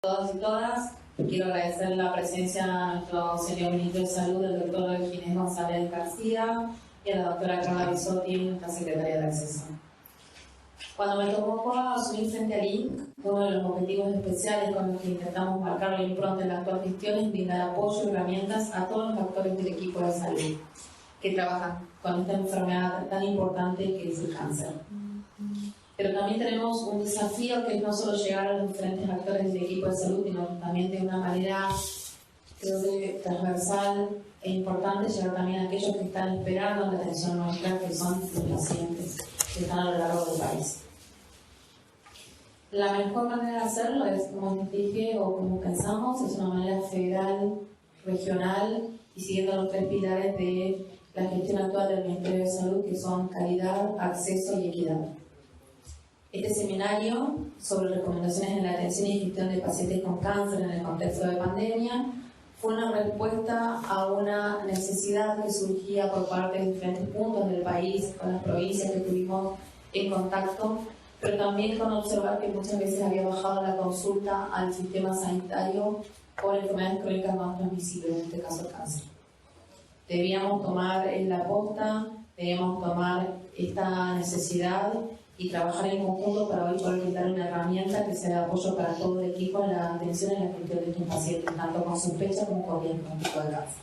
Todos y todas, quiero agradecer la presencia a nuestro señor ministro de Salud, el doctor Ginés González García, y a la doctora Carla Bisotti, nuestra secretaria de Acceso. Cuando me tocó asumir frente al INC, uno de los objetivos especiales con los que intentamos marcar la impronta en la actual gestión es brindar apoyo y herramientas a todos los actores del equipo de salud que trabajan con esta enfermedad tan importante que es el cáncer. Pero también tenemos un desafío que es no solo llegar a los diferentes actores del equipo de salud, sino también de una manera, creo que transversal e importante, llegar también a aquellos que están esperando la atención nuestra, que son los pacientes que están a lo largo del país. La mejor manera de hacerlo es, como les dije, o como pensamos, es una manera federal, regional y siguiendo los tres pilares de la gestión actual del Ministerio de Salud, que son calidad, acceso y equidad. Este seminario sobre recomendaciones en la atención y gestión de pacientes con cáncer en el contexto de pandemia fue una respuesta a una necesidad que surgía por parte de diferentes puntos del país, con las provincias que estuvimos en contacto, pero también con observar que muchas veces había bajado la consulta al sistema sanitario por enfermedades crónicas más transmisibles, en este caso el cáncer. Debíamos tomar la posta, debíamos tomar esta necesidad y trabajar en conjunto para hoy poder brindar una herramienta que sea de apoyo para todo el equipo en la atención y en la gestión de estos pacientes, tanto con sospecha como con diagnóstico de cáncer.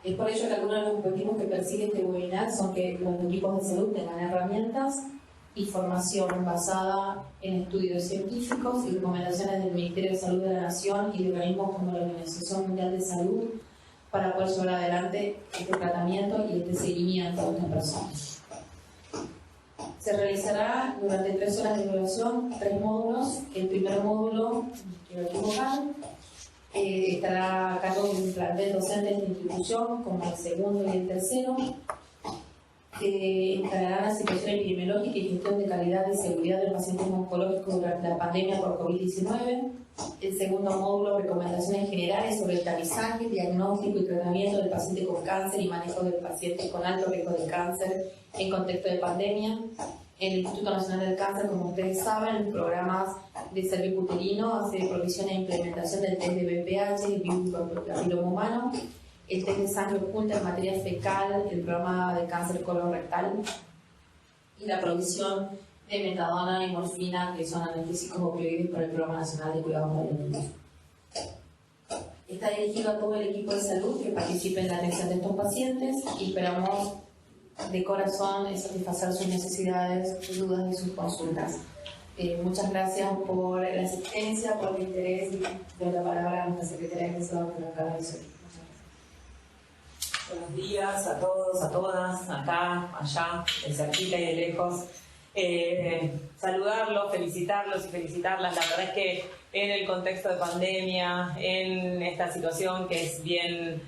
Es por ello que algunos de los objetivos que persigue este webinar son que los equipos de salud tengan herramientas y formación basada en estudios científicos y recomendaciones del Ministerio de Salud de la Nación y de organismos como la Organización Mundial de Salud para poder llevar adelante este tratamiento y este seguimiento de estas personas. Se realizará durante 3 horas de duración, 3 módulos. El primer módulo, quiero equivocar, estará a cargo del plantel docente de la institución, como el segundo y el tercero. Encargarán la situación epidemiológica y gestión de calidad y seguridad de los pacientes oncológicos durante la pandemia por COVID-19. El segundo módulo, recomendaciones generales sobre el tamizaje, diagnóstico y tratamiento del paciente con cáncer y manejo del paciente con alto riesgo de cáncer en contexto de pandemia. El Instituto Nacional del Cáncer, como ustedes saben, en programas de cervicuterino hace provisión e implementación del test de BPH, el virus papiloma humano, el test de sangre oculta en materia fecal, el programa de cáncer colorectal y la provisión de metadona y morfina, que son analgésicos opioides para el Programa Nacional de Cuidados Paliativos. Está dirigido a todo el equipo de salud que participe en la atención de estos pacientes y esperamos de corazón satisfacer sus necesidades, sus dudas y sus consultas. Muchas gracias por la asistencia, por el interés y doy la palabra a nuestra secretaria de Salud, la Carla Bisotti. Buenos días a todos, a todas, acá, allá, de cerquita y de lejos. Saludarlos, felicitarlos y felicitarlas. La verdad es que en el contexto de pandemia, en esta situación que es bien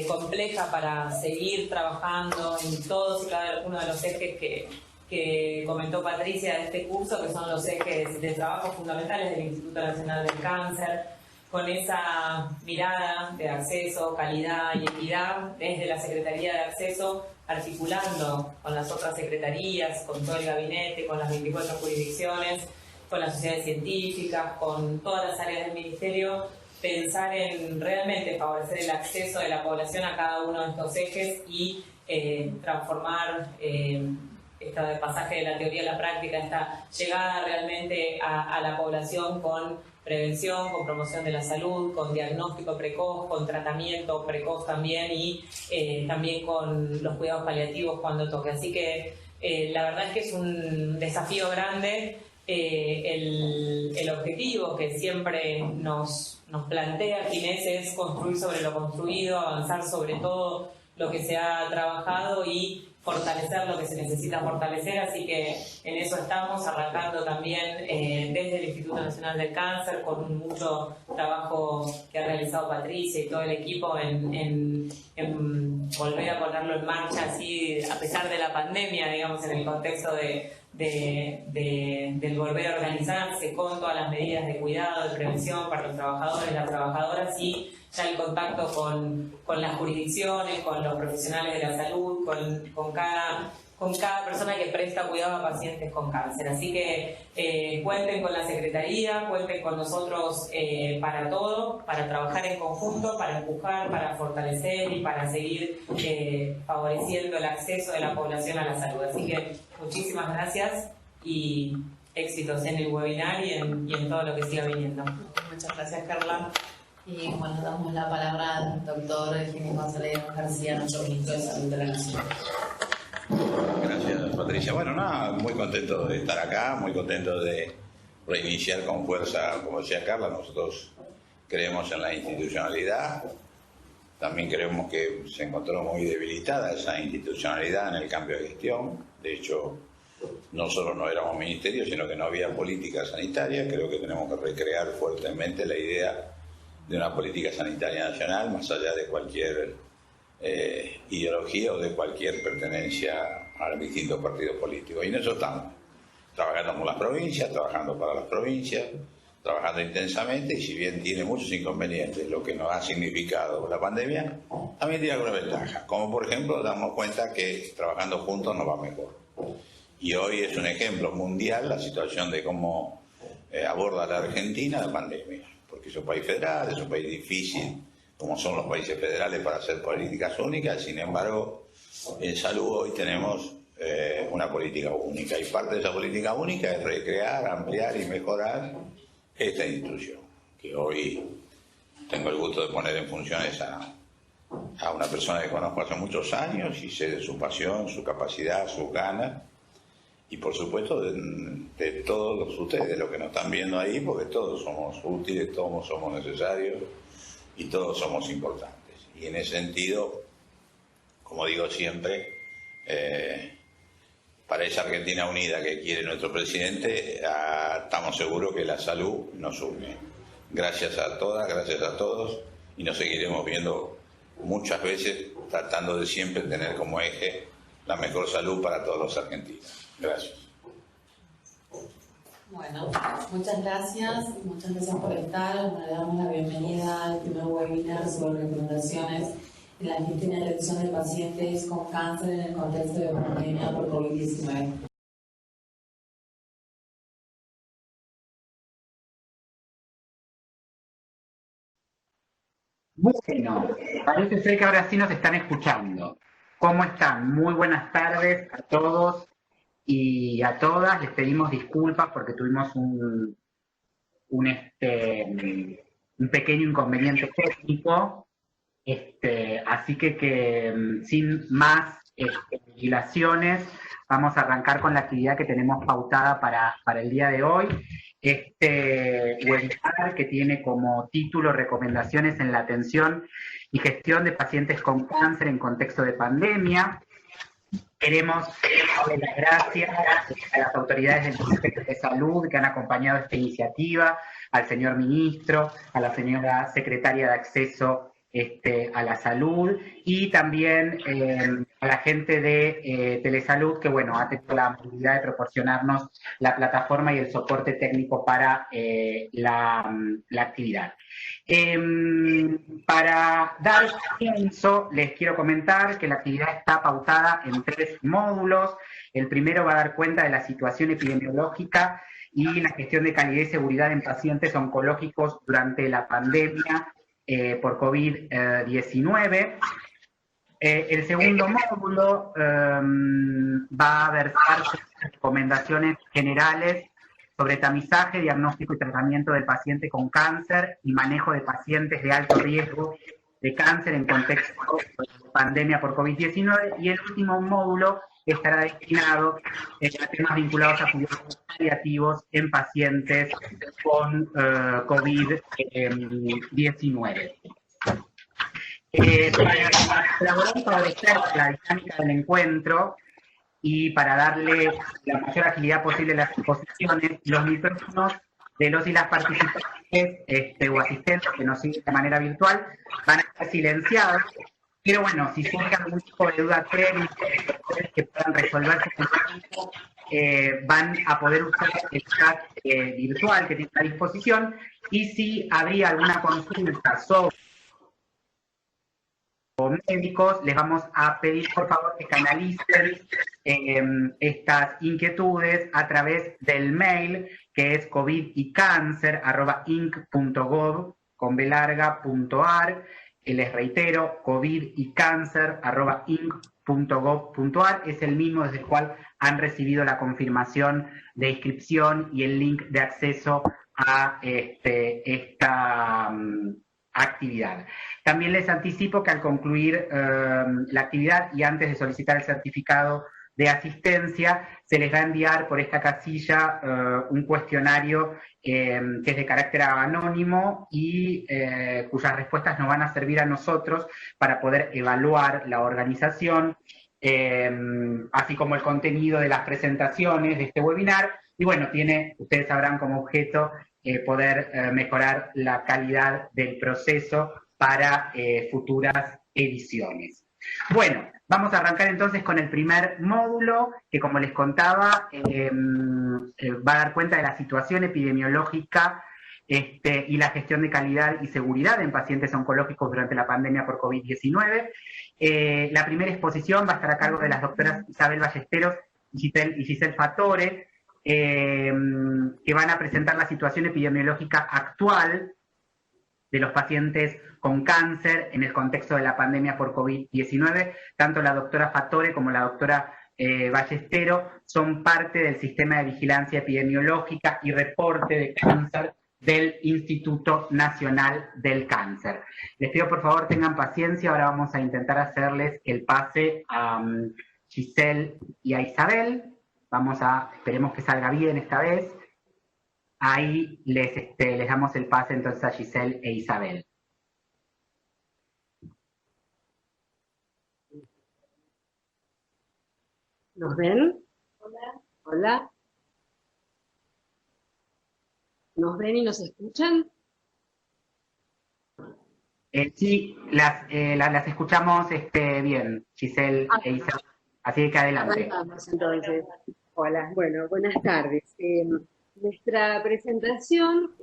compleja para seguir trabajando en todos y cada uno de los ejes que comentó Patricia de este curso, que son los ejes de trabajo fundamentales del Instituto Nacional del Cáncer, con esa mirada de acceso, calidad y equidad desde la Secretaría de Acceso, articulando con las otras secretarías, con todo el gabinete, con las 24 jurisdicciones, con las sociedades científicas, con todas las áreas del Ministerio, pensar en realmente favorecer el acceso de la población a cada uno de estos ejes y transformar este pasaje de la teoría a la práctica, esta llegada realmente a la población con prevención, con promoción de la salud, con diagnóstico precoz, con tratamiento precoz también y también con los cuidados paliativos cuando toque. Así que la verdad es que es un desafío grande. El objetivo que siempre nos plantea Ginés es construir sobre lo construido, avanzar sobre todo lo que se ha trabajado y fortalecer lo que se necesita fortalecer, así que en eso estamos arrancando también desde el Instituto Nacional del Cáncer con mucho trabajo que ha realizado Patricia y todo el equipo en volver a ponerlo en marcha así a pesar de la pandemia, digamos, en el contexto del volver a organizarse con todas las medidas de cuidado, de prevención para los trabajadores y las trabajadoras y ya el contacto con las jurisdicciones, con los profesionales de la salud, con cada persona que presta cuidado a pacientes con cáncer. Así que cuenten con la Secretaría, cuenten con nosotros para todo, para trabajar en conjunto, para empujar, para fortalecer y para seguir favoreciendo el acceso de la población a la salud. Así que muchísimas gracias y éxitos en el webinar y en todo lo que siga viniendo. Muchas gracias, Carla. Y bueno, damos la palabra al doctor Eugenio González García, nuestro ministro de Salud de la Nación. Gracias, Patricia. Bueno, nada, muy contento de estar acá, muy contento de reiniciar con fuerza, como decía Carla. Nosotros creemos en la institucionalidad, también creemos que se encontró muy debilitada esa institucionalidad en el cambio de gestión. De hecho, no solo no éramos ministerio, sino que no había política sanitaria. Creo que tenemos que recrear fuertemente la idea de una política sanitaria nacional, más allá de cualquier ideología o de cualquier pertenencia a los distintos partidos políticos. Y en eso estamos, trabajando con las provincias, trabajando para las provincias, trabajando intensamente, y si bien tiene muchos inconvenientes, lo que nos ha significado la pandemia, también tiene alguna ventaja, como por ejemplo damos cuenta que trabajando juntos nos va mejor. Y hoy es un ejemplo mundial la situación de cómo aborda la Argentina la pandemia, porque es un país federal, es un país difícil, como son los países federales, para hacer políticas únicas. Sin embargo, en salud hoy tenemos una política única, y parte de esa política única es recrear, ampliar y mejorar esta institución, que hoy tengo el gusto de poner en funciones a una persona que conozco hace muchos años y sé de su pasión, su capacidad, sus ganas, y por supuesto de todos ustedes, los que nos están viendo ahí, porque todos somos útiles, todos somos necesarios y todos somos importantes. Y en ese sentido, como digo siempre, para esa Argentina unida que quiere nuestro presidente, estamos seguros que la salud nos une. Gracias a todas, gracias a todos, y nos seguiremos viendo muchas veces, tratando de siempre tener como eje la mejor salud para todos los argentinos. Gracias. Bueno, muchas gracias por estar. Le damos la bienvenida al primer webinar sobre recomendaciones en la gestión y atención de pacientes con cáncer en el contexto de pandemia por COVID-19. Bueno, parece ser que ahora sí nos están escuchando. ¿Cómo están? Muy buenas tardes a todos y a todas. Les pedimos disculpas porque tuvimos un pequeño inconveniente técnico. Así que sin más dilaciones, vamos a arrancar con la actividad que tenemos pautada para el día de hoy. Webinar que tiene como título Recomendaciones en la atención y gestión de pacientes con cáncer en contexto de pandemia. Queremos darle las gracias a las autoridades del Ministerio de Salud que han acompañado esta iniciativa, al señor ministro, a la señora secretaria de Acceso a la Salud, y también a la gente de Telesalud, que bueno, ha tenido la amabilidad de proporcionarnos la plataforma y el soporte técnico para la actividad. Para dar comienzo, les quiero comentar que la actividad está pautada en 3 módulos. El primero va a dar cuenta de la situación epidemiológica y la gestión de calidad y seguridad en pacientes oncológicos durante la pandemia por COVID-19. El segundo módulo va a versar recomendaciones generales sobre tamizaje, diagnóstico y tratamiento del paciente con cáncer y manejo de pacientes de alto riesgo de cáncer en contexto de pandemia por COVID-19. Y el último módulo estará destinado a temas vinculados a cuidados paliativos en pacientes con COVID-19. Para colaborar y favorecer la dinámica del encuentro y para darle la mayor agilidad posible a las exposiciones, los micrófonos de los y las participantes o asistentes que nos siguen de manera virtual van a estar silenciados. Pero bueno, si surge algún tipo de duda técnica que puedan resolverse con tiempo, van a poder usar el chat virtual que tienen a disposición, y si habría alguna consulta sobre médicos, les vamos a pedir por favor que canalicen estas inquietudes a través del mail que es covidycancer@inc.gov con b.larga.ar. Les reitero, covidycancer@inc.gov.ar es el mismo desde el cual han recibido la confirmación de inscripción y el link de acceso a esta actividad. También les anticipo que al concluir la actividad y antes de solicitar el certificado de asistencia, se les va a enviar por esta casilla un cuestionario que es de carácter anónimo y cuyas respuestas nos van a servir a nosotros para poder evaluar la organización, así como el contenido de las presentaciones de este webinar. Y bueno, ustedes sabrán como objeto poder mejorar la calidad del proceso para futuras ediciones. Bueno, vamos a arrancar entonces con el primer módulo, que como les contaba, va a dar cuenta de la situación epidemiológica y la gestión de calidad y seguridad en pacientes oncológicos durante la pandemia por COVID-19. La primera exposición va a estar a cargo de las doctoras Isabel Ballesteros y Giselle Fatore, que van a presentar la situación epidemiológica actual de los pacientes con cáncer en el contexto de la pandemia por COVID-19. Tanto la doctora Fatore como la doctora Ballestero son parte del sistema de vigilancia epidemiológica y reporte de cáncer del Instituto Nacional del Cáncer. Les pido por favor tengan paciencia, ahora vamos a intentar hacerles el pase a Giselle y a Isabel. Esperemos que salga bien esta vez. Ahí les damos el pase entonces a Giselle e Isabel. ¿Nos ven? Hola. Hola. ¿Nos ven y nos escuchan? Sí, las escuchamos bien, Giselle e Isabel. Así que adelante. Vamos entonces. Hola, bueno, buenas tardes. Nuestra presentación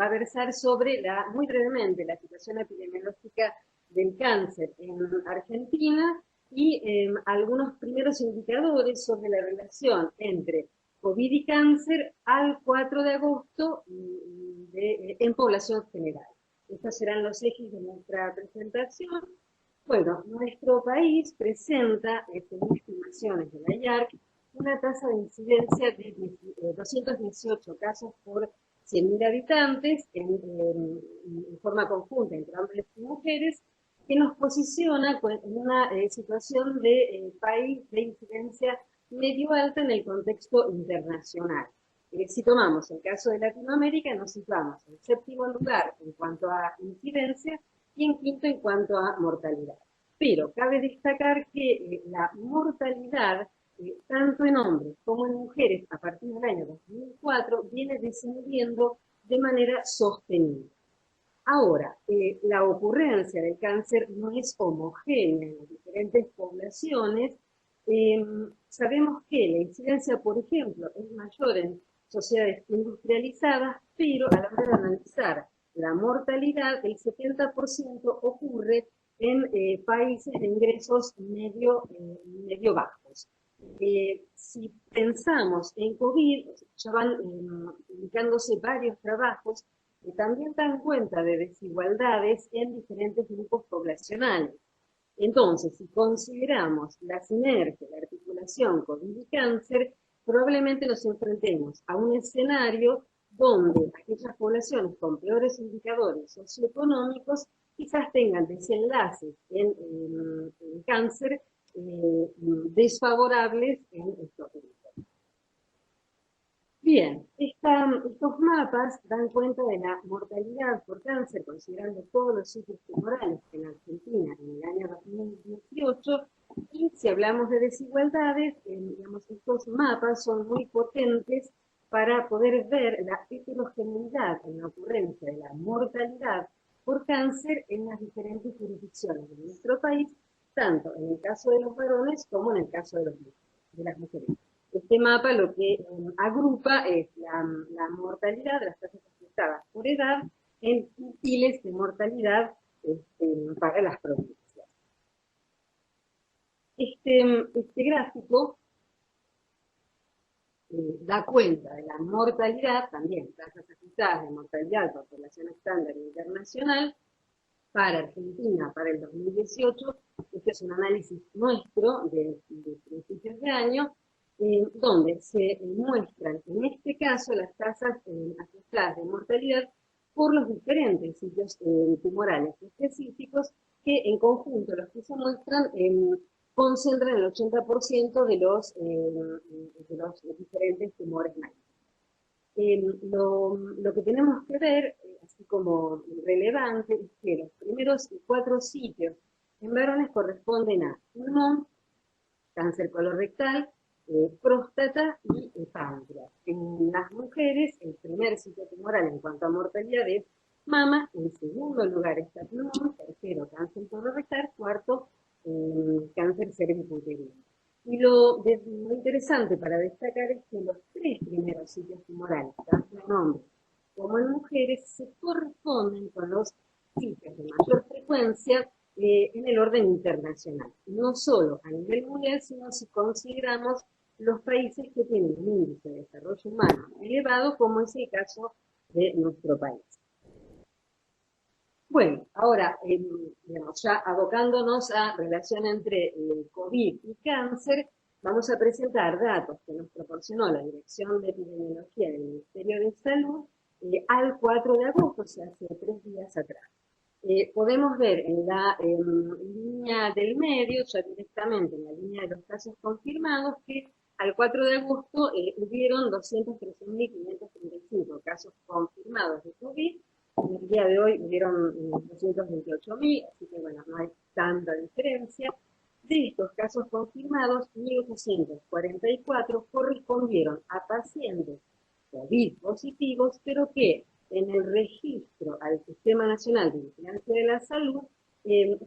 va a versar sobre, muy brevemente, la situación epidemiológica del cáncer en Argentina y algunos primeros indicadores sobre la relación entre COVID y cáncer al 4 de agosto en población general. Estos serán los ejes de nuestra presentación. Bueno, nuestro país presenta, según estimaciones de la IARC, una tasa de incidencia de 218 casos por 100.000 habitantes en forma conjunta entre hombres y mujeres, que nos posiciona en una situación de país de incidencia medio alta en el contexto internacional. Si tomamos el caso de Latinoamérica, nos situamos en 7º lugar en cuanto a incidencia y en 5º en cuanto a mortalidad. Pero cabe destacar que la mortalidad, tanto en hombres como en mujeres, a partir del año 2004, viene descendiendo de manera sostenida. Ahora, la ocurrencia del cáncer no es homogénea en las diferentes poblaciones. Sabemos que la incidencia, por ejemplo, es mayor en sociedades industrializadas, pero a la hora de analizar la mortalidad, el 70% ocurre en países de ingresos medio bajos. Si pensamos en COVID, ya van publicándose varios trabajos que también dan cuenta de desigualdades en diferentes grupos poblacionales. Entonces, si consideramos la sinergia, la articulación COVID y cáncer, probablemente nos enfrentemos a un escenario donde aquellas poblaciones con peores indicadores socioeconómicos quizás tengan desenlaces en cáncer desfavorables en estos grupos. Bien, estos mapas dan cuenta de la mortalidad por cáncer, considerando todos los sitios tumorales en Argentina en el año 2018, y si hablamos de desigualdades, digamos, estos mapas son muy potentes para poder ver la heterogeneidad en la ocurrencia de la mortalidad por cáncer en las diferentes jurisdicciones de nuestro país, tanto en el caso de los varones como en el caso de las mujeres. Este mapa lo que agrupa es la mortalidad de las tasas afectadas por edad en quintiles de mortalidad para las provincias. Este gráfico da cuenta de la mortalidad, también tasas ajustadas de mortalidad por población estándar internacional, para Argentina para el 2018. Este es un análisis nuestro de principios de año, donde se muestran, en este caso, las tasas ajustadas de mortalidad por los diferentes sitios tumorales específicos, que en conjunto los que se muestran concentran el 80% de los diferentes tumores malignos. Lo que tenemos que ver, así como relevante, es que los primeros 4 sitios en varones corresponden a pulmón, cáncer colorectal, próstata y páncreas. En las mujeres, el primer sitio tumoral en cuanto a mortalidad es mama, en segundo lugar está pulmón, tercero cáncer colorectal, cuarto cáncer cervicuterino. Y lo interesante para destacar es que los 3 primeros sitios tumorales, tanto en hombres como en mujeres, se corresponden con los sitios de mayor frecuencia en el orden internacional. No solo a nivel mundial, sino si consideramos los países que tienen un índice de desarrollo humano elevado, como es el caso de nuestro país. Bueno, ahora, digamos, ya abocándonos a relación entre COVID y cáncer, vamos a presentar datos que nos proporcionó la Dirección de Epidemiología del Ministerio de Salud al 4 de agosto, o sea, hace 3 días atrás. Podemos ver en la línea del medio, ya directamente en la línea de los casos confirmados, que al 4 de agosto hubieron 213.535 casos confirmados de COVID. En el día de hoy hubieron 228.000, así que bueno, no hay tanta diferencia. De estos casos confirmados, 1.844 correspondieron a pacientes COVID positivos, pero que en el registro al Sistema Nacional de Vigilancia de la Salud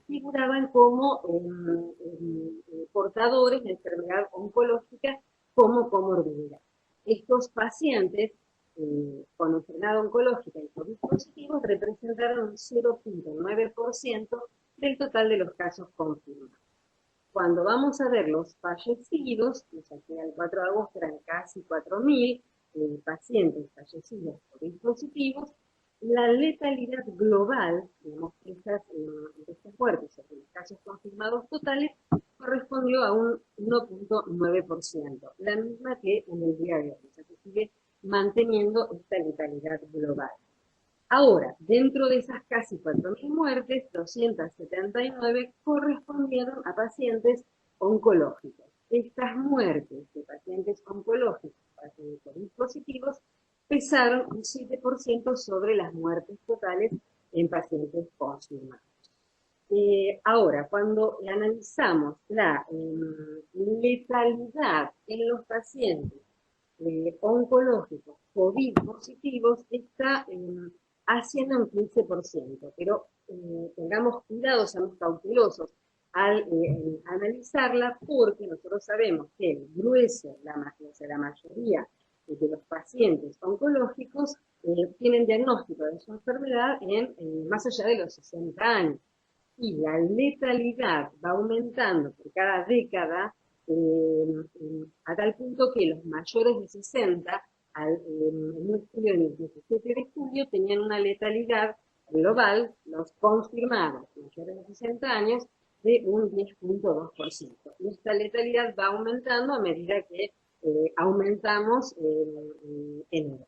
figuraban como portadores de enfermedad oncológica como comorbilidad. Estos pacientes con enfermedad oncológica y COVID positivos representaron un 0.9% del total de los casos confirmados. Cuando vamos a ver los fallecidos, que al 4 de agosto eran casi 4.000 pacientes fallecidos COVID positivos, la letalidad global, digamos, de estas muertes sobre los casos confirmados totales, correspondió a un 1.9%, la misma que en el día de hoy. O sea, se sigue manteniendo esta letalidad global. Ahora, dentro de esas casi 4.000 muertes, 279 correspondieron a pacientes oncológicos. Estas muertes de pacientes oncológicos, pacientes COVID positivos, pesaron un 7% sobre las muertes totales en pacientes confirmados. Ahora, cuando analizamos la letalidad en los pacientes oncológicos COVID positivos, está haciendo un 15%, pero tengamos cuidado, seamos cautelosos al analizarla, porque nosotros sabemos que el grueso, la mayoría de los pacientes oncológicos tienen diagnóstico de su enfermedad más allá de los 60 años. Y la letalidad va aumentando por cada década a tal punto que los mayores de 60, en un estudio del 17 de julio, tenían una letalidad global, los confirmados mayores de 60 años, de un 10.2%. Y esta letalidad va aumentando a medida que aumentamos en edad.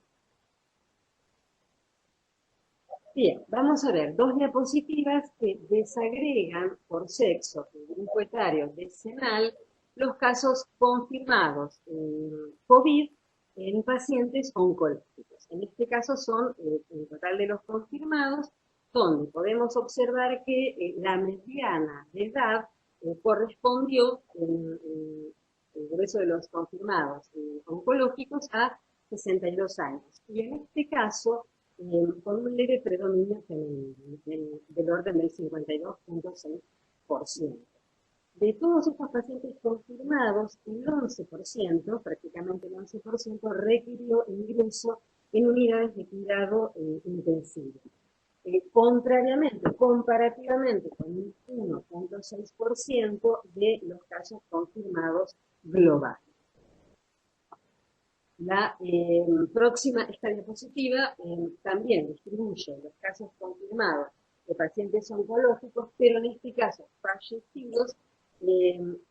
Bien, vamos a ver 2 diapositivas que desagregan por sexo y grupo etario decenal los casos confirmados en COVID en pacientes oncológicos. En este caso son el total de los confirmados, donde podemos observar que la mediana de edad correspondió en el grueso de los confirmados oncológicos a 62 años. Y en este caso, con un leve predominio femenino, del orden del 52.6%. De todos estos pacientes confirmados, el 11%, prácticamente el 11%, requirió ingreso en unidades de cuidado intensivo. comparativamente con un 1,6% de los casos confirmados globales. La esta diapositiva también distribuye los casos confirmados de pacientes oncológicos, pero en este caso fallecidos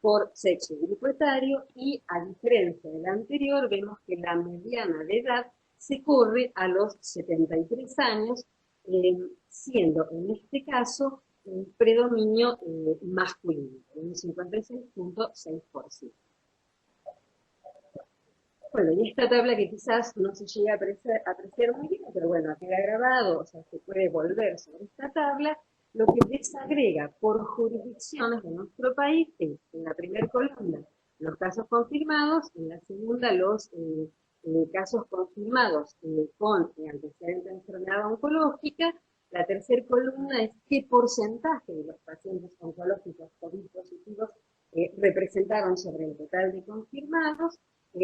por sexo y grupo etario, y a diferencia del anterior, vemos que la mediana de edad se corre a los 73 años, siendo en este caso un predominio masculino, un 56,6%. Bueno, y esta tabla que quizás no se llega a apreciar muy bien, pero bueno, queda grabado, o sea, se puede volver sobre esta tabla, lo que desagrega por jurisdicciones de nuestro país es, en la primera columna, los casos confirmados, en la segunda, los casos confirmados con antecedentes de enfermedad oncológica, la tercera columna es qué porcentaje de los pacientes oncológicos COVID positivos representaron sobre el total de confirmados.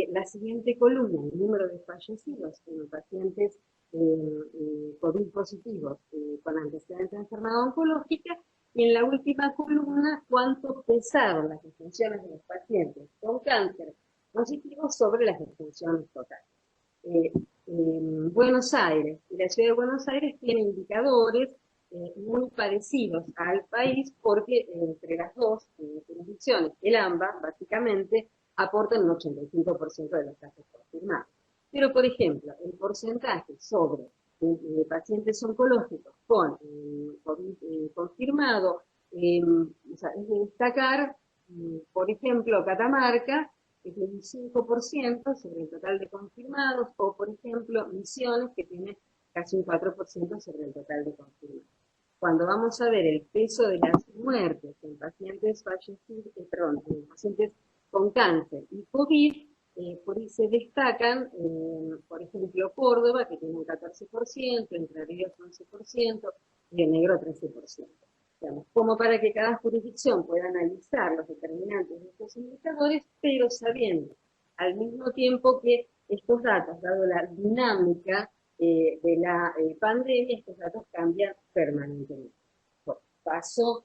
La siguiente columna, el número de fallecidos en pacientes COVID positivos con antecedentes de enfermedad oncológica, y en la última columna, cuánto pesaron las defunciones de los pacientes con cáncer positivo sobre las defunciones totales. Buenos Aires y la ciudad de Buenos Aires tienen indicadores muy parecidos al país, porque entre las dos jurisdicciones, el AMBA, básicamente, aportan un 85% de los casos confirmados. Pero, por ejemplo, el porcentaje sobre pacientes oncológicos con COVID confirmado, o sea, es de destacar, por ejemplo, Catamarca, que tiene un 5% sobre el total de confirmados, o, por ejemplo, Misiones, que tiene casi un 4% sobre el total de confirmados. Cuando vamos a ver el peso de las muertes en pacientes fallecidos, en pacientes con cáncer y COVID, por ahí se destacan, por ejemplo, Córdoba, que tiene un 14%, Entre Ríos 11%, Río Negro 13%. Digamos, como para que cada jurisdicción pueda analizar los determinantes de estos indicadores, pero sabiendo al mismo tiempo que estos datos, dado la dinámica de la pandemia, estos datos cambian permanentemente. Bueno, paso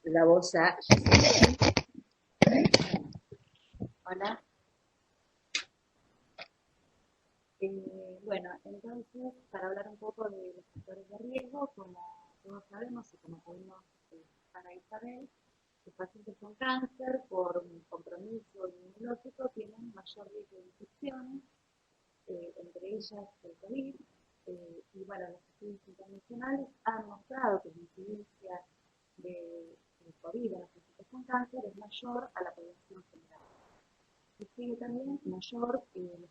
la voz a Gisela. Hola. Bueno, entonces, para hablar un poco de los factores de riesgo, como todos sabemos y como pudimos para Isabel, los pacientes con cáncer por un compromiso inmunológico tienen mayor riesgo de infecciones, entre ellas el COVID, y bueno, los estudios internacionales han mostrado que la incidencia de COVID en los pacientes con cáncer es mayor a la población general. Y sigue también mayores los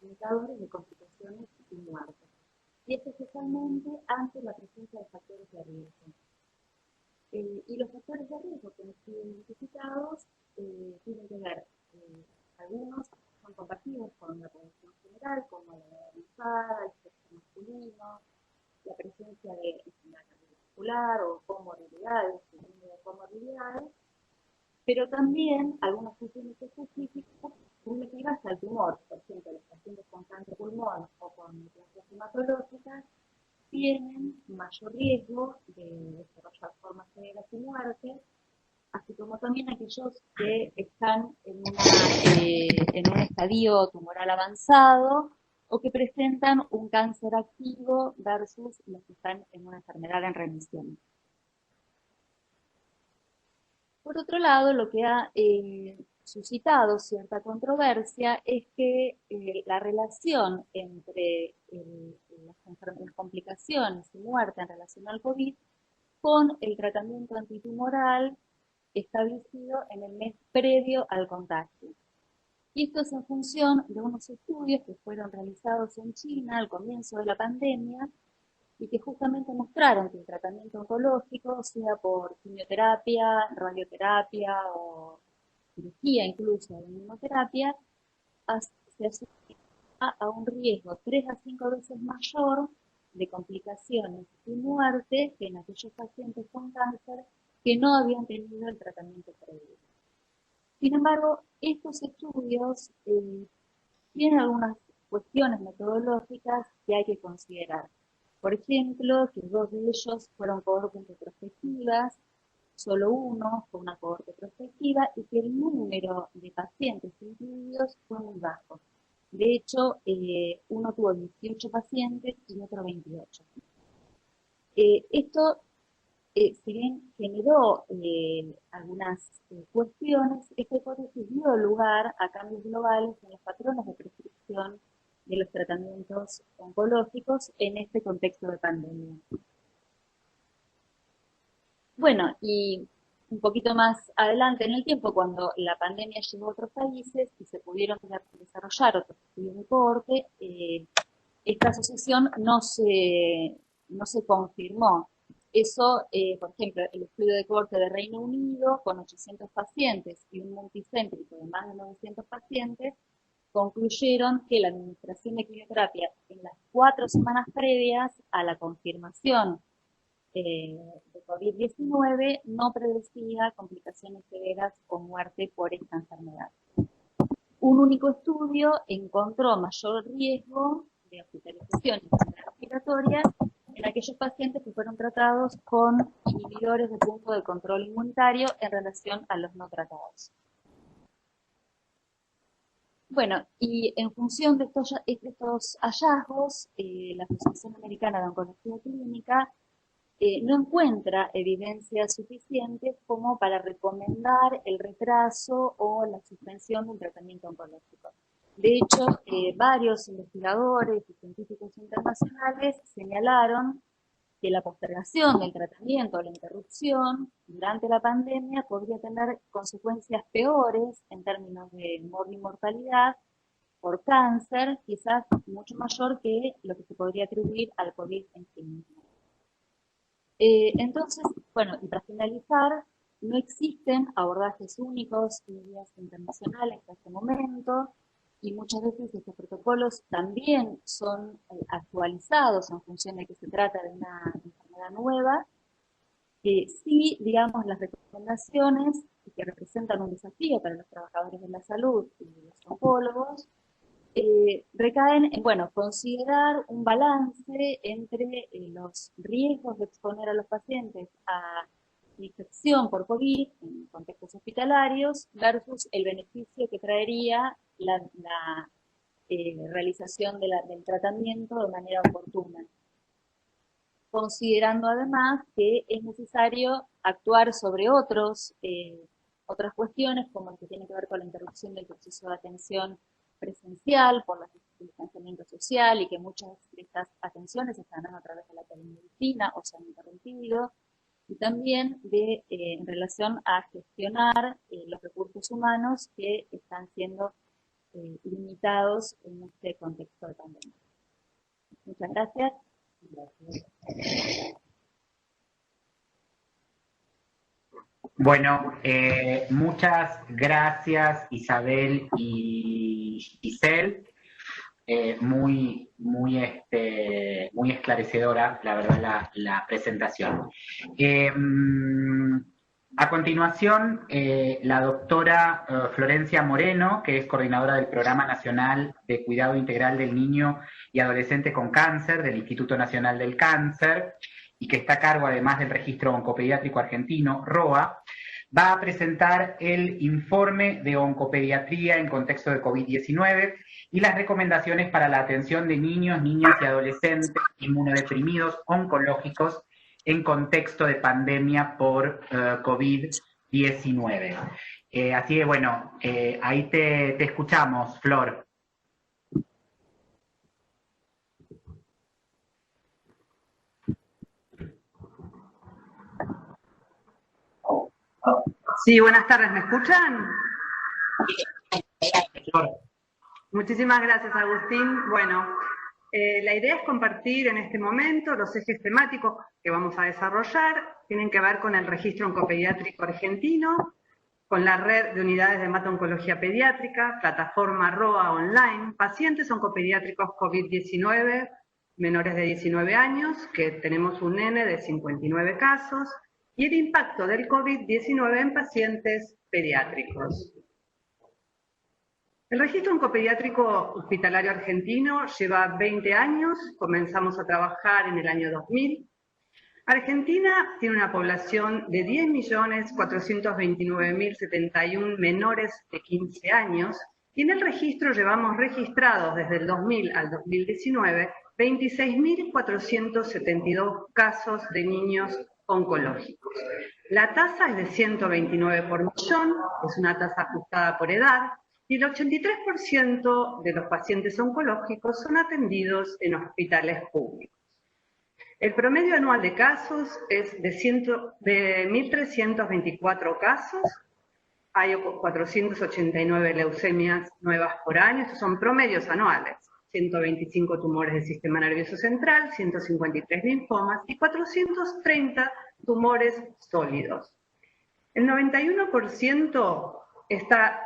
indicadores de complicaciones y muertes. Y es especialmente ante la presencia de factores de riesgo. Y los factores de riesgo que han sido identificados tienen que ver, algunos son compatibles con la población general, como la edad avanzada, el sexo masculino, la presencia de enfermedad cardiovascular o comorbilidades, pero también algunas funciones específicas relativas al tumor. Por ejemplo, los pacientes con cáncer de pulmón o con neoplasias hematológicas tienen mayor riesgo de desarrollar formas severas y muerte, así como también aquellos que están en un estadio tumoral avanzado o que presentan un cáncer activo versus los que están en una enfermedad en remisión. Por otro lado, lo que ha suscitado cierta controversia es que la relación entre las complicaciones y muerte en relación al COVID con el tratamiento antitumoral establecido en el mes previo al contagio. Y esto es en función de unos estudios que fueron realizados en China al comienzo de la pandemia y que justamente mostraron que el tratamiento oncológico, sea por quimioterapia, radioterapia o cirugía incluso de inmunoterapia, se asocia a un riesgo 3 a 5 veces mayor de complicaciones y muerte que en aquellos pacientes con cáncer que no habían tenido el tratamiento previo. Sin embargo, estos estudios tienen algunas cuestiones metodológicas que hay que considerar. Por ejemplo, que 2 de ellos fueron cohortes retrospectivas, solo uno fue una cohorte prospectiva y que el número de pacientes incluidos fue muy bajo. De hecho, uno tuvo 18 pacientes y otro 28. Esto, si bien generó algunas cuestiones, esta hipótesis dio lugar a cambios globales en los patrones de prescripción de los tratamientos oncológicos en este contexto de pandemia. Bueno, y un poquito más adelante en el tiempo, cuando la pandemia llegó a otros países y se pudieron desarrollar otros estudios de cohorte, esta asociación no se confirmó. Eso, por ejemplo, el estudio de cohorte de Reino Unido, con 800 pacientes y un multicéntrico de más de 900 pacientes, concluyeron que la administración de quimioterapia en las 4 semanas previas a la confirmación de COVID-19 no predecía complicaciones severas o muerte por esta enfermedad. Un único estudio encontró mayor riesgo de hospitalización y enfermedad respiratoria en aquellos pacientes que fueron tratados con inhibidores de punto de control inmunitario en relación a los no tratados. Bueno, y en función de estos hallazgos, la Asociación Americana de Oncología Clínica no encuentra evidencias suficientes como para recomendar el retraso o la suspensión del tratamiento oncológico. De hecho, varios investigadores y científicos internacionales señalaron que la postergación del tratamiento o la interrupción durante la pandemia podría tener consecuencias peores en términos de mortalidad por cáncer, quizás mucho mayor que lo que se podría atribuir al COVID en sí mismo. Entonces, bueno, y para finalizar, no existen abordajes únicos y guías internacionales hasta este momento, y muchas veces estos protocolos también son actualizados en función de que se trata de una enfermedad nueva. Sí, digamos, las recomendaciones que representan un desafío para los trabajadores de la salud y los oncólogos, recaen en, bueno, considerar un balance entre los riesgos de exponer a los pacientes a infección por COVID en contextos hospitalarios versus el beneficio que traería la realización del tratamiento de manera oportuna. Considerando además que es necesario actuar sobre otras cuestiones, como el que tiene que ver con la interrupción del proceso de atención presencial por el distanciamiento social y que muchas de estas atenciones se están dando a través de la telemedicina o se han interrumpido, y también en relación a gestionar los recursos humanos que están siendo limitados en este contexto de pandemia. Muchas gracias. Bueno, muchas gracias Isabel y Giselle. Muy esclarecedora, la verdad, la presentación. A continuación, la doctora Florencia Moreno, que es coordinadora del Programa Nacional de Cuidado Integral del Niño y Adolescente con Cáncer del Instituto Nacional del Cáncer, y que está a cargo además del Registro Oncopediátrico Argentino, ROA, va a presentar el informe de oncopediatría en contexto de COVID-19 y las recomendaciones para la atención de niños, niñas y adolescentes inmunodeprimidos oncológicos en contexto de pandemia por COVID-19. Así que bueno, ahí te escuchamos, Flor. Sí, buenas tardes, ¿me escuchan? Flor. Muchísimas gracias, Agustín. Bueno, la idea es compartir en este momento los ejes temáticos que vamos a desarrollar. Tienen que ver con el Registro Oncopediátrico Argentino, con la red de unidades de hemato-oncología pediátrica, plataforma ROA online, pacientes oncopediátricos COVID-19, menores de 19 años, que tenemos un N de 59 casos, y el impacto del COVID-19 en pacientes pediátricos. El registro oncopediátrico hospitalario argentino lleva 20 años, comenzamos a trabajar en el año 2000. Argentina tiene una población de 10.429.071 menores de 15 años y en el registro llevamos registrados desde el 2000 al 2019 26.472 casos de niños oncológicos. La tasa es de 129 por millón, es una tasa ajustada por edad, y el 83% de los pacientes oncológicos son atendidos en hospitales públicos. El promedio anual de casos es de 1.324 casos, hay 489 leucemias nuevas por año, estos son promedios anuales, 125 tumores del sistema nervioso central, 153 linfomas y 430 tumores sólidos. El 91% está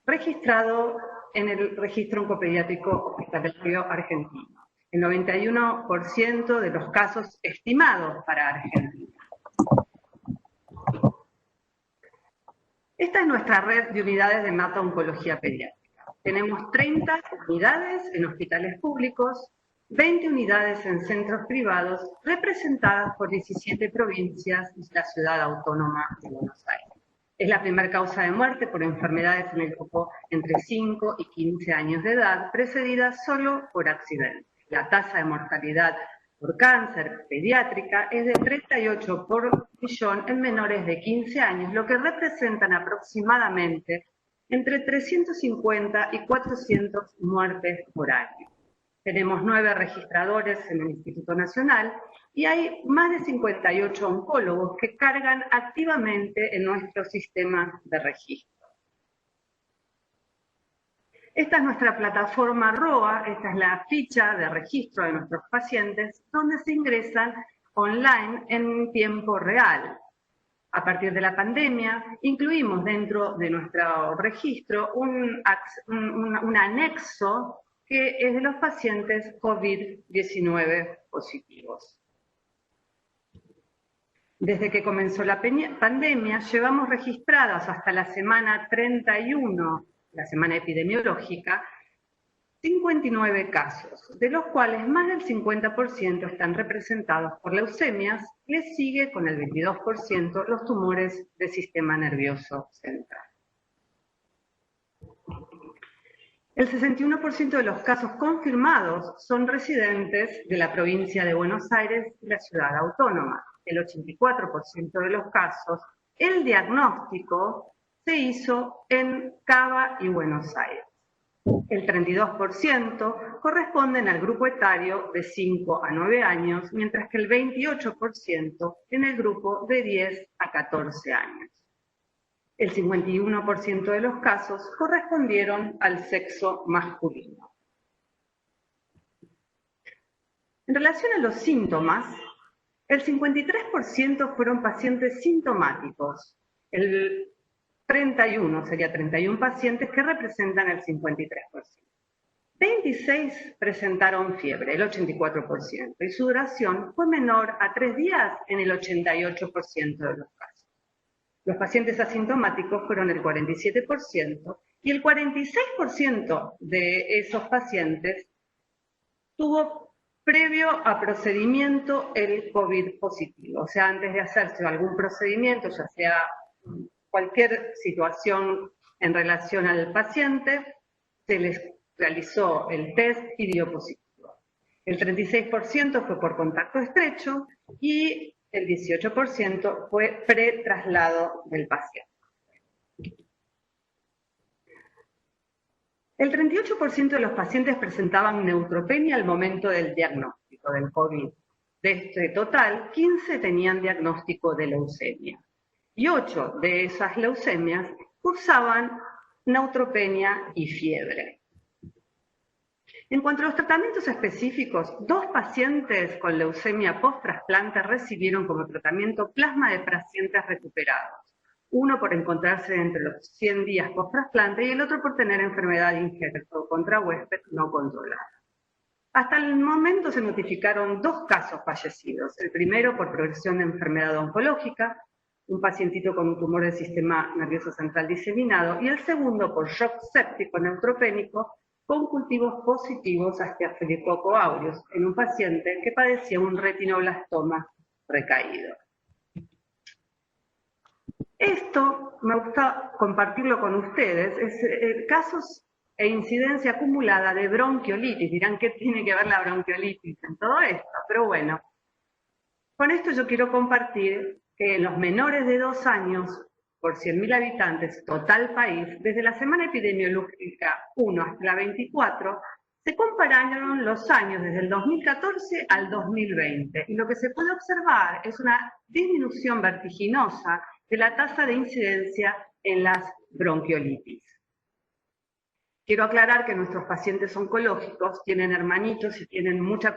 registrado en el registro oncopediátrico hospitalario argentino. El 91% de los casos estimados para Argentina. Esta es nuestra red de unidades de hemato-oncología pediátrica. Tenemos 30 unidades en hospitales públicos, 20 unidades en centros privados, representadas por 17 provincias y la ciudad autónoma de Buenos Aires. Es la primera causa de muerte por enfermedades en el grupo entre 5 y 15 años de edad, precedida solo por accidentes. La tasa de mortalidad por cáncer pediátrica es de 38 por millón en menores de 15 años, lo que representan aproximadamente entre 350 y 400 muertes por año. Tenemos 9 registradores en el Instituto Nacional y hay más de 58 oncólogos que cargan activamente en nuestro sistema de registro. Esta es nuestra plataforma ROA, esta es la ficha de registro de nuestros pacientes, donde se ingresan online en tiempo real. A partir de la pandemia, incluimos dentro de nuestro registro un anexo que es de los pacientes COVID-19 positivos. Desde que comenzó la pandemia, llevamos registradas hasta la semana 31, la semana epidemiológica, 59 casos, de los cuales más del 50% están representados por leucemias, le sigue con el 22% los tumores del sistema nervioso central. El 61% de los casos confirmados son residentes de la provincia de Buenos Aires y la ciudad autónoma. El 84% de los casos, el diagnóstico se hizo en Cava y Buenos Aires. El 32% corresponden al grupo etario de 5 a 9 años, mientras que el 28% en el grupo de 10 a 14 años. El 51% de los casos correspondieron al sexo masculino. En relación a los síntomas, el 53% fueron pacientes sintomáticos, el 31 pacientes que representan el 53%. 26 presentaron fiebre, el 84%, y su duración fue menor a 3 días en el 88% de los casos. Los pacientes asintomáticos fueron el 47% y el 46% de esos pacientes tuvo previo a procedimiento el COVID positivo. O sea, antes de hacerse algún procedimiento, ya sea cualquier situación en relación al paciente, se les realizó el test y dio positivo. El 36% fue por contacto estrecho y el 18% fue pretraslado del paciente. El 38% de los pacientes presentaban neutropenia al momento del diagnóstico del COVID. De este total, 15 tenían diagnóstico de leucemia. Y 8 de esas leucemias cursaban neutropenia y fiebre. En cuanto a los tratamientos específicos, 2 pacientes con leucemia post-trasplante recibieron como tratamiento plasma de pacientes recuperados. Uno por encontrarse entre los 100 días post-trasplante y el otro por tener enfermedad injerto contra huésped no controlada. Hasta el momento se notificaron 2 casos fallecidos. El primero por progresión de enfermedad oncológica, un pacientito con un tumor del sistema nervioso central diseminado, y el segundo por shock séptico neutropénico con cultivos positivos a Staphylococcus aureus en un paciente que padecía un retinoblastoma recaído. Esto me gusta compartirlo con ustedes, es casos e incidencia acumulada de bronquiolitis. Dirán, ¿qué tiene que ver la bronquiolitis en todo esto? Pero bueno, con esto yo quiero compartir que en los menores de 2 años, por 100.000 habitantes, total país, desde la semana epidemiológica 1 hasta la 24, se compararon los años desde el 2014 al 2020. Y lo que se puede observar es una disminución vertiginosa de la tasa de incidencia en las bronquiolitis. Quiero aclarar que nuestros pacientes oncológicos tienen hermanitos y tienen muchos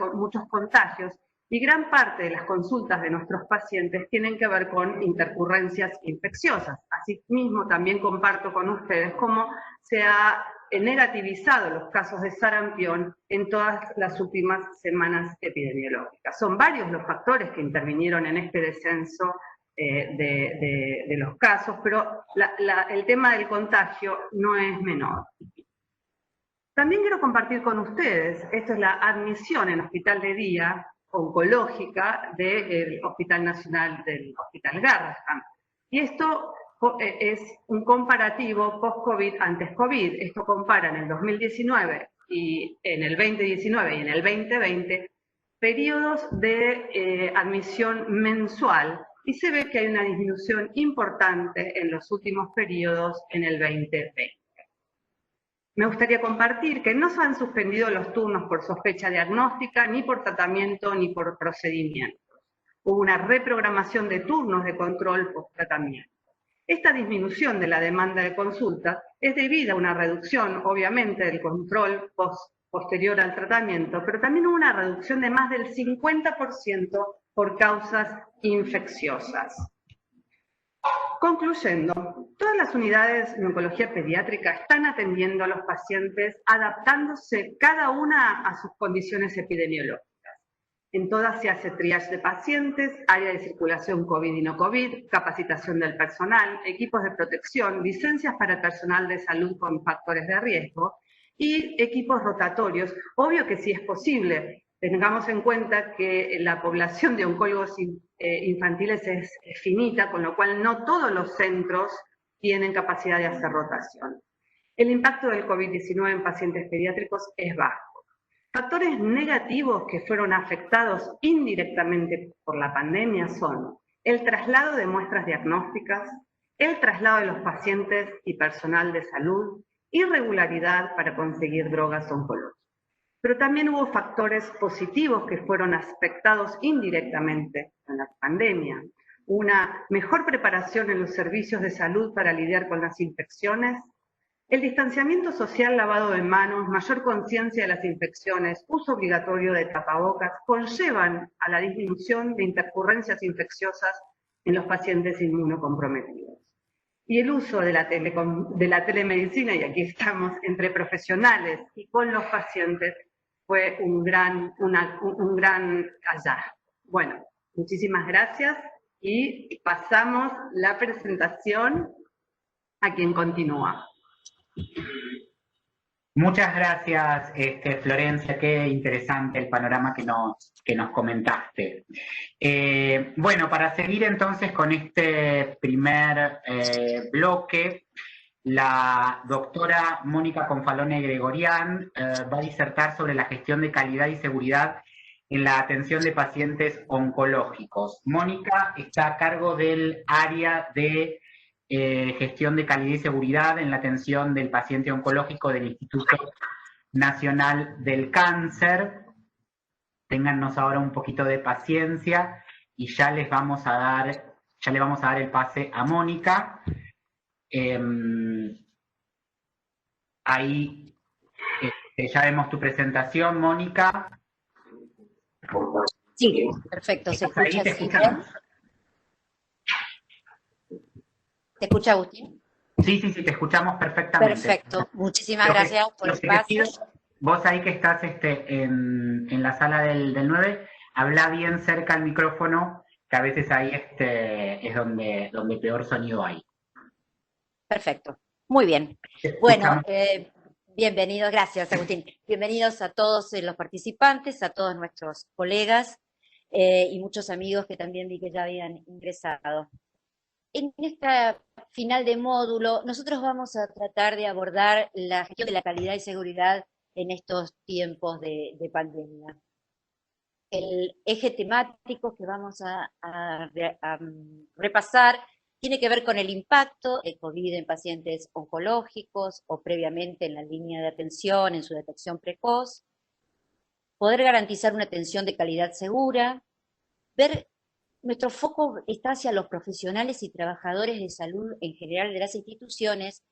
contagios, y gran parte de las consultas de nuestros pacientes tienen que ver con intercurrencias infecciosas. Asimismo, también comparto con ustedes cómo se ha negativizado los casos de sarampión en todas las últimas semanas epidemiológicas. Son varios los factores que intervinieron en este descenso de los casos, pero el tema del contagio no es menor. También quiero compartir con ustedes, esto es la admisión en hospital de día oncológica del Hospital Nacional del Hospital Garrahan. Y esto es un comparativo post-COVID, antes COVID. Esto compara en el 2019 y en el 2019 y en el 2020 periodos de admisión mensual, y se ve que hay una disminución importante en los últimos periodos en el 2020. Me gustaría compartir que no se han suspendido los turnos por sospecha diagnóstica, ni por tratamiento, ni por procedimientos. Hubo una reprogramación de turnos de control post-tratamiento. Esta disminución de la demanda de consulta es debida a una reducción, obviamente, del control posterior al tratamiento, pero también hubo una reducción de más del 50% por causas infecciosas. Concluyendo, todas las unidades de oncología pediátrica están atendiendo a los pacientes adaptándose cada una a sus condiciones epidemiológicas. En todas se hace triage de pacientes, área de circulación COVID y no COVID, capacitación del personal, equipos de protección, licencias para el personal de salud con factores de riesgo y equipos rotatorios. Obvio que sí es posible. Tengamos en cuenta que la población de oncólogos infantiles es finita, con lo cual no todos los centros tienen capacidad de hacer rotación. El impacto del COVID-19 en pacientes pediátricos es bajo. Factores negativos que fueron afectados indirectamente por la pandemia son el traslado de muestras diagnósticas, el traslado de los pacientes y personal de salud, irregularidad para conseguir drogas oncológicas. Pero también hubo factores positivos que fueron afectados indirectamente en la pandemia. Una mejor preparación en los servicios de salud para lidiar con las infecciones, el distanciamiento social, lavado de manos, mayor conciencia de las infecciones, uso obligatorio de tapabocas, conllevan a la disminución de intercurrencias infecciosas en los pacientes inmunocomprometidos. Y el uso de la telemedicina, y aquí estamos, entre profesionales y con los pacientes, fue un gran hallazgo. Bueno, muchísimas gracias y pasamos la presentación a quien continúa. Muchas gracias, Florencia, qué interesante el panorama que nos comentaste. Bueno, para seguir entonces con este primer bloque, la doctora Mónica Confalone Gregorian va a disertar sobre la gestión de calidad y seguridad en la atención de pacientes oncológicos. Mónica está a cargo del área de gestión de calidad y seguridad en la atención del paciente oncológico del Instituto Nacional del Cáncer. Téngannos ahora un poquito de paciencia y ya le vamos a dar el pase a Mónica. Ahí ya vemos tu presentación, Mónica. Sí, perfecto, se escucha así. ¿Te escucha, Agustín? Sí, te escuchamos perfectamente. Perfecto, muchísimas gracias por el espacio. Vos ahí que estás en la sala del 9, habla bien cerca al micrófono que a veces ahí es donde peor sonido hay. Perfecto, muy bien. Bueno, bienvenidos, gracias Agustín. Bienvenidos a todos los participantes, a todos nuestros colegas y muchos amigos que también vi que ya habían ingresado. En esta final de módulo, nosotros vamos a tratar de abordar la gestión de la calidad y seguridad en estos tiempos de pandemia. El eje temático que vamos a repasar tiene que ver con el impacto de COVID en pacientes oncológicos o previamente en la línea de atención, en su detección precoz, poder garantizar una atención de calidad segura, ver nuestro foco está hacia los profesionales y trabajadores de salud en general de las instituciones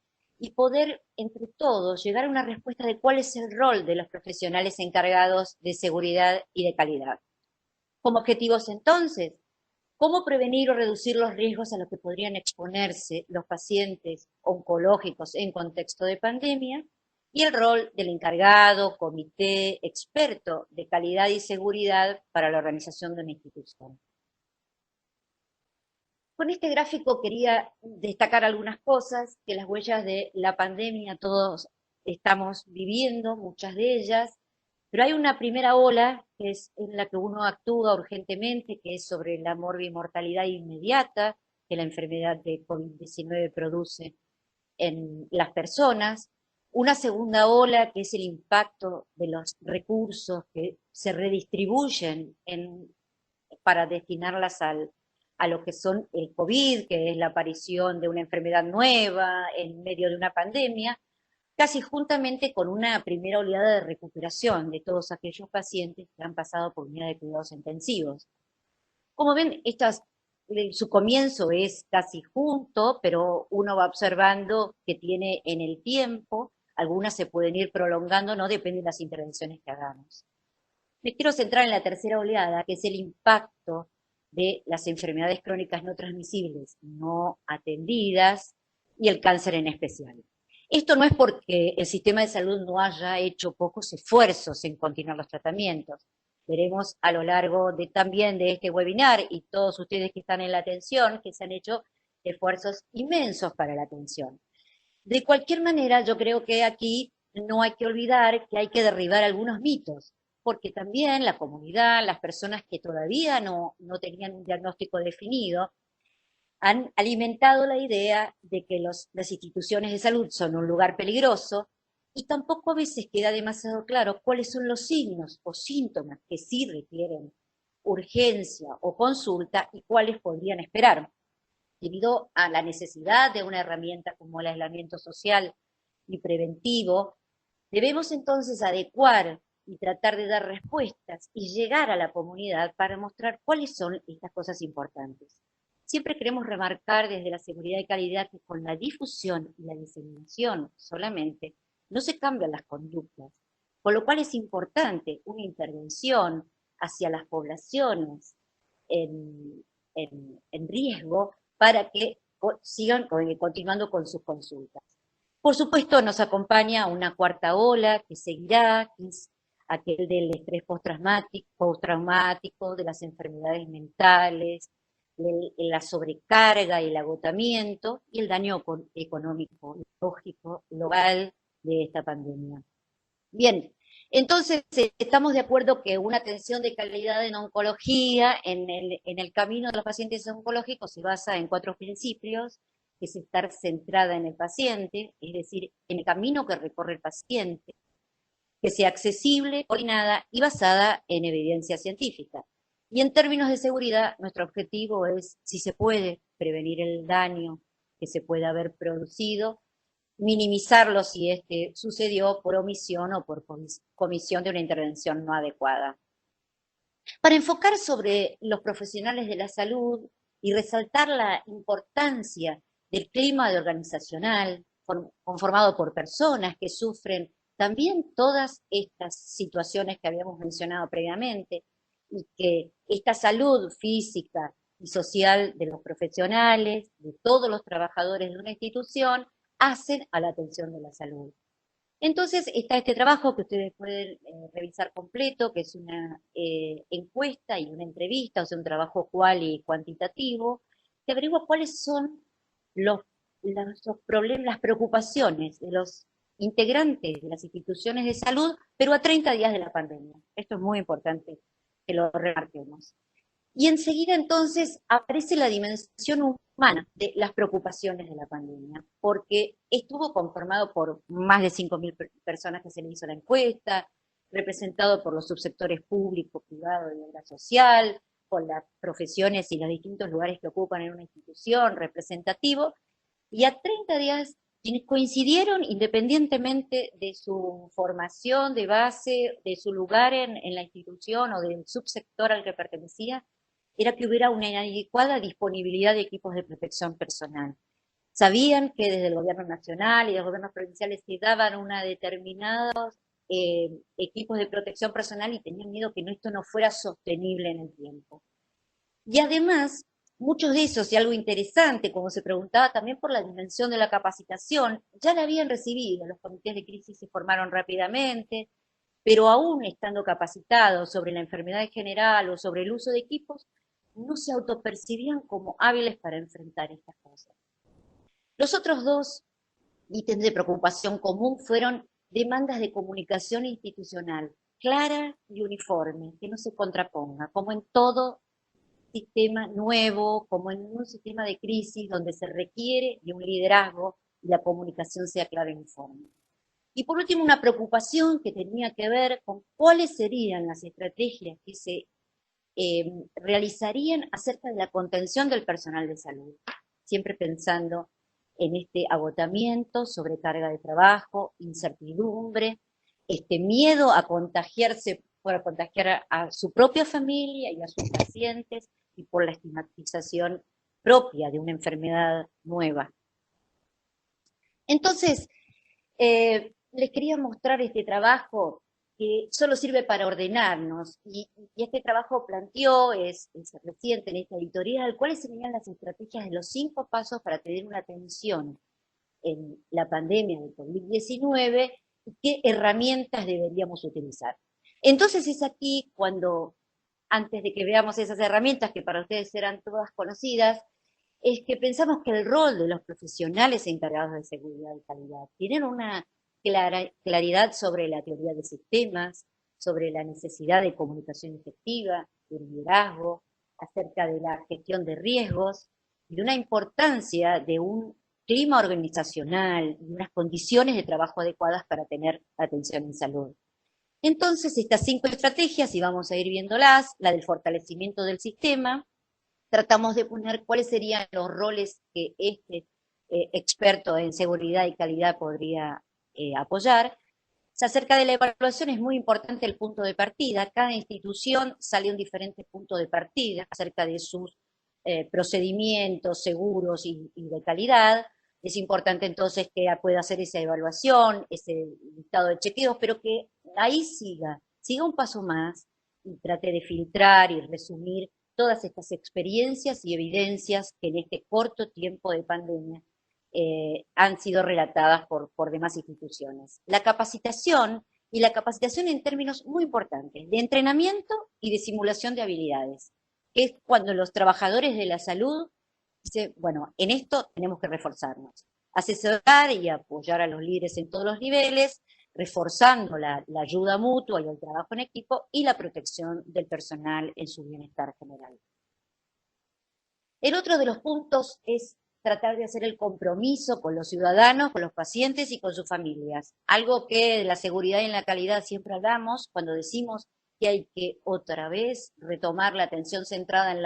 y poder, entre todos, llegar a una respuesta de cuál es el rol de los profesionales encargados de seguridad y de calidad. Como objetivos, entonces, ¿cómo prevenir o reducir los riesgos a los que podrían exponerse los pacientes oncológicos en contexto de pandemia? Y el rol del encargado, comité, experto de calidad y seguridad para la organización de una institución. Con este gráfico quería destacar algunas cosas, que las huellas de la pandemia todos estamos viviendo, muchas de ellas, pero hay una primera ola, que es en la que uno actúa urgentemente, que es sobre la morbimortalidad inmediata que la enfermedad de COVID-19 produce en las personas. Una segunda ola, que es el impacto de los recursos que se redistribuyen para destinarlas a lo que son el COVID, que es la aparición de una enfermedad nueva en medio de una pandemia, casi juntamente con una primera oleada de recuperación de todos aquellos pacientes que han pasado por unidad de cuidados intensivos. Como ven, su comienzo es casi junto, pero uno va observando que tiene en el tiempo, algunas se pueden ir prolongando, no depende de las intervenciones que hagamos. Me quiero centrar en la tercera oleada, que es el impacto de las enfermedades crónicas no transmisibles no atendidas y el cáncer en especial. Esto no es porque el sistema de salud no haya hecho pocos esfuerzos en continuar los tratamientos. Veremos a lo largo también de este webinar y todos ustedes que están en la atención que se han hecho esfuerzos inmensos para la atención. De cualquier manera, yo creo que aquí no hay que olvidar que hay que derribar algunos mitos, porque también la comunidad, las personas que todavía no tenían un diagnóstico definido, han alimentado la idea de que las instituciones de salud son un lugar peligroso y tampoco a veces queda demasiado claro cuáles son los signos o síntomas que sí requieren urgencia o consulta y cuáles podrían esperar. Debido a la necesidad de una herramienta como el aislamiento social y preventivo, debemos entonces adecuar y tratar de dar respuestas y llegar a la comunidad para mostrar cuáles son estas cosas importantes. Siempre queremos remarcar desde la seguridad y calidad que con la difusión y la diseminación solamente no se cambian las conductas, con lo cual es importante una intervención hacia las poblaciones en riesgo para que sigan continuando con sus consultas. Por supuesto, nos acompaña una cuarta ola que seguirá, que es aquel del estrés postraumático, de las enfermedades mentales, la sobrecarga y el agotamiento y el daño económico, lógico, global de esta pandemia. Bien, entonces estamos de acuerdo que una atención de calidad en oncología, en el camino de los pacientes oncológicos, se basa en 4 principios, que es estar centrada en el paciente, es decir, en el camino que recorre el paciente, que sea accesible, coordinada y basada en evidencia científica. Y en términos de seguridad, nuestro objetivo es, si se puede, prevenir el daño que se pueda haber producido, minimizarlo si este sucedió por omisión o por comisión de una intervención no adecuada. Para enfocar sobre los profesionales de la salud y resaltar la importancia del clima organizacional conformado por personas que sufren también todas estas situaciones que habíamos mencionado previamente, y que esta salud física y social de los profesionales, de todos los trabajadores de una institución, hacen a la atención de la salud. Entonces está este trabajo que ustedes pueden revisar completo, que es una encuesta y una entrevista, o sea, un trabajo cual y cuantitativo, que averigua cuáles son los problemas, las preocupaciones de los integrantes de las instituciones de salud, pero a 30 días de la pandemia. Esto es muy importante que lo remarquemos. Y enseguida entonces aparece la dimensión humana de las preocupaciones de la pandemia, porque estuvo conformado por más de 5.000 personas que se le hizo la encuesta, representado por los subsectores público, privado y obra social, por las profesiones y los distintos lugares que ocupan en una institución, representativo, y a 30 días quienes coincidieron independientemente de su formación de base, de su lugar en la institución o del subsector al que pertenecía, era que hubiera una inadecuada disponibilidad de equipos de protección personal. Sabían que desde el gobierno nacional y los gobiernos provinciales se daban una determinados equipos de protección personal y tenían miedo que esto no fuera sostenible en el tiempo. Y además, muchos de esos, y algo interesante, como se preguntaba también por la dimensión de la capacitación, ya la habían recibido, los comités de crisis se formaron rápidamente, pero aún estando capacitados sobre la enfermedad en general o sobre el uso de equipos, no se autopercibían como hábiles para enfrentar estas cosas. Los otros dos ítems de preocupación común fueron demandas de comunicación institucional, clara y uniforme, que no se contraponga, como en todo sistema nuevo, como en un sistema de crisis donde se requiere de un liderazgo y la comunicación sea clara y uniforme. Y por último, una preocupación que tenía que ver con cuáles serían las estrategias que se realizarían acerca de la contención del personal de salud, siempre pensando en este agotamiento, sobrecarga de trabajo, incertidumbre, este miedo a contagiarse, por contagiar a su propia familia y a sus pacientes, y por la estigmatización propia de una enfermedad nueva. Entonces, les quería mostrar este trabajo que solo sirve para ordenarnos, y este trabajo planteó, es reciente en esta editorial, cuáles serían las estrategias de los 5 pasos para tener una atención en la pandemia del COVID-19 y qué herramientas deberíamos utilizar. Entonces es aquí cuando, antes de que veamos esas herramientas que para ustedes serán todas conocidas, es que pensamos que el rol de los profesionales encargados de seguridad y calidad tienen una claridad sobre la teoría de sistemas, sobre la necesidad de comunicación efectiva, de liderazgo, acerca de la gestión de riesgos y de una importancia de un clima organizacional y unas condiciones de trabajo adecuadas para tener atención en salud. Entonces, estas 5 estrategias, y vamos a ir viéndolas, la del fortalecimiento del sistema, tratamos de poner cuáles serían los roles que este experto en seguridad y calidad podría apoyar. Acerca de la evaluación es muy importante el punto de partida. Cada institución sale un diferente punto de partida acerca de sus procedimientos seguros y de calidad. Es importante entonces que pueda hacer esa evaluación, ese listado de chequeos, pero que ahí siga un paso más y trate de filtrar y resumir todas estas experiencias y evidencias que en este corto tiempo de pandemia han sido relatadas por demás instituciones. La capacitación, y la capacitación en términos muy importantes, de entrenamiento y de simulación de habilidades, que es cuando los trabajadores de la salud dicen, bueno, en esto tenemos que reforzarnos, asesorar y apoyar a los líderes en todos los niveles, reforzando la ayuda mutua y el trabajo en equipo y la protección del personal en su bienestar general. El otro de los puntos es tratar de hacer el compromiso con los ciudadanos, con los pacientes y con sus familias. Algo que de la seguridad y en la calidad siempre hablamos cuando decimos que hay que otra vez retomar la atención centrada en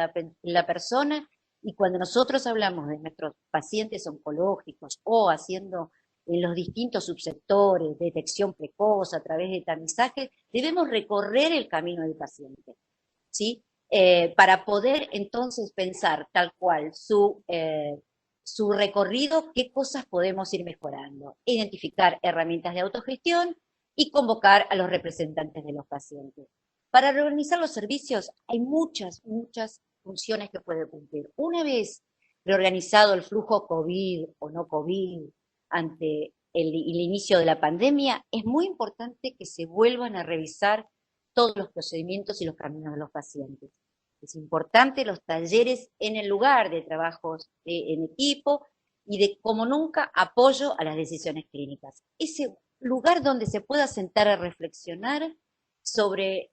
la persona, y cuando nosotros hablamos de nuestros pacientes oncológicos o haciendo en los distintos subsectores, detección precoz a través de tamizaje, debemos recorrer el camino del paciente, ¿sí? Para poder entonces pensar tal cual su recorrido, qué cosas podemos ir mejorando, identificar herramientas de autogestión y convocar a los representantes de los pacientes. Para reorganizar los servicios hay muchas funciones que puede cumplir. Una vez reorganizado el flujo COVID o no COVID ante el inicio de la pandemia, es muy importante que se vuelvan a revisar todos los procedimientos y los caminos de los pacientes. Es importante los talleres en el lugar de trabajos en equipo y de, como nunca, apoyo a las decisiones clínicas. Ese lugar donde se pueda sentar a reflexionar sobre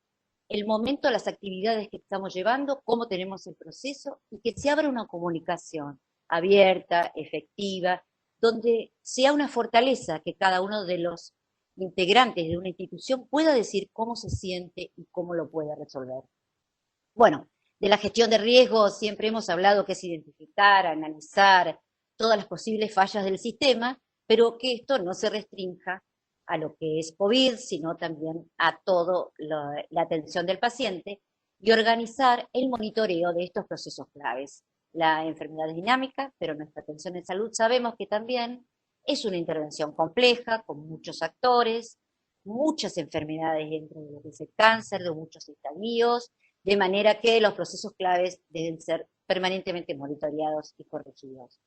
el momento, las actividades que estamos llevando, cómo tenemos el proceso, y que se abra una comunicación abierta, efectiva, donde sea una fortaleza que cada uno de los integrantes de una institución pueda decir cómo se siente y cómo lo puede resolver. Bueno, de la gestión de riesgos siempre hemos hablado que es identificar, analizar todas las posibles fallas del sistema, pero que esto no se restrinja a lo que es COVID, sino también a toda la atención del paciente y organizar el monitoreo de estos procesos claves. La enfermedad es dinámica, pero nuestra atención en salud sabemos que también es una intervención compleja, con muchos actores, muchas enfermedades dentro de lo que es el cáncer, de muchos estadios, de manera que los procesos claves deben ser permanentemente monitoreados y corregidos.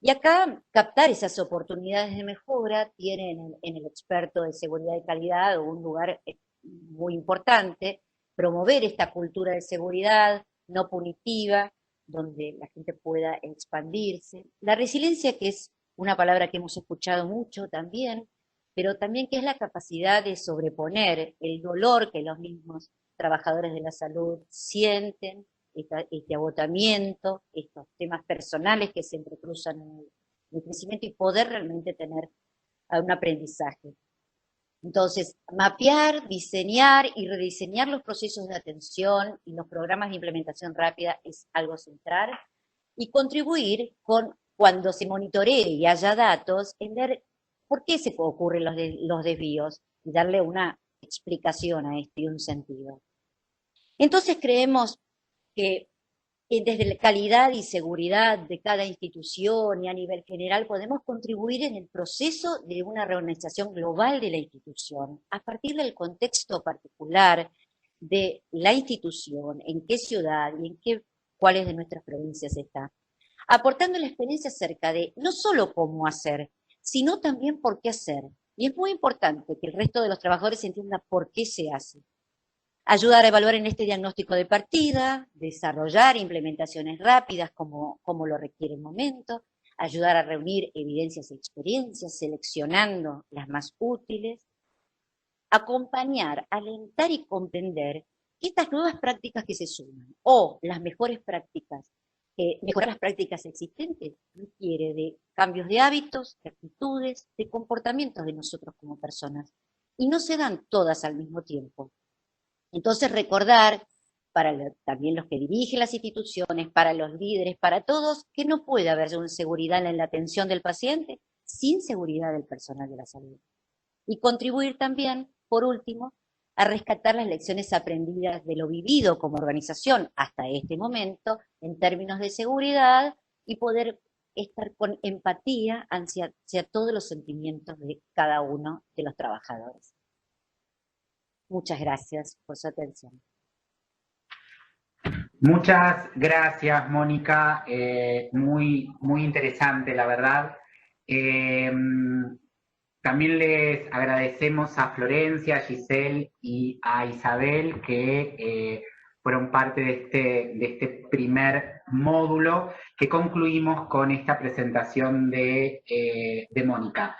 Y acá, captar esas oportunidades de mejora tiene en el experto de seguridad y calidad un lugar muy importante, promover esta cultura de seguridad no punitiva, donde la gente pueda expandirse. La resiliencia, que es una palabra que hemos escuchado mucho también, pero también que es la capacidad de sobreponer el dolor que los mismos trabajadores de la salud sienten, este agotamiento, estos temas personales que se entrecruzan en el crecimiento y poder realmente tener un aprendizaje. Entonces, mapear, diseñar y rediseñar los procesos de atención y los programas de implementación rápida es algo central, y contribuir con, cuando se monitoree y haya datos, en ver por qué se ocurren los desvíos y darle una explicación a esto y un sentido. Entonces creemos que desde la calidad y seguridad de cada institución y a nivel general podemos contribuir en el proceso de una reorganización global de la institución, a partir del contexto particular de la institución, en qué ciudad y en cuáles de nuestras provincias está, aportando la experiencia acerca de no solo cómo hacer, sino también por qué hacer. Y es muy importante que el resto de los trabajadores entienda por qué se hace. Ayudar a evaluar en este diagnóstico de partida, desarrollar implementaciones rápidas como lo requiere el momento, ayudar a reunir evidencias y experiencias, seleccionando las más útiles, acompañar, alentar y comprender que estas nuevas prácticas que se suman, o las mejores prácticas, mejorar las prácticas existentes, requiere de cambios de hábitos, de actitudes, de comportamientos de nosotros como personas, y no se dan todas al mismo tiempo. Entonces recordar, para también los que dirigen las instituciones, para los líderes, para todos, que no puede haber una seguridad en la atención del paciente sin seguridad del personal de la salud. Y contribuir también, por último, a rescatar las lecciones aprendidas de lo vivido como organización hasta este momento en términos de seguridad y poder estar con empatía hacia todos los sentimientos de cada uno de los trabajadores. Muchas gracias por su atención. Muchas gracias, Mónica. Muy interesante, la verdad. También les agradecemos a Florencia, a Giselle y a Isabel que fueron parte de este primer módulo que concluimos con esta presentación de Mónica.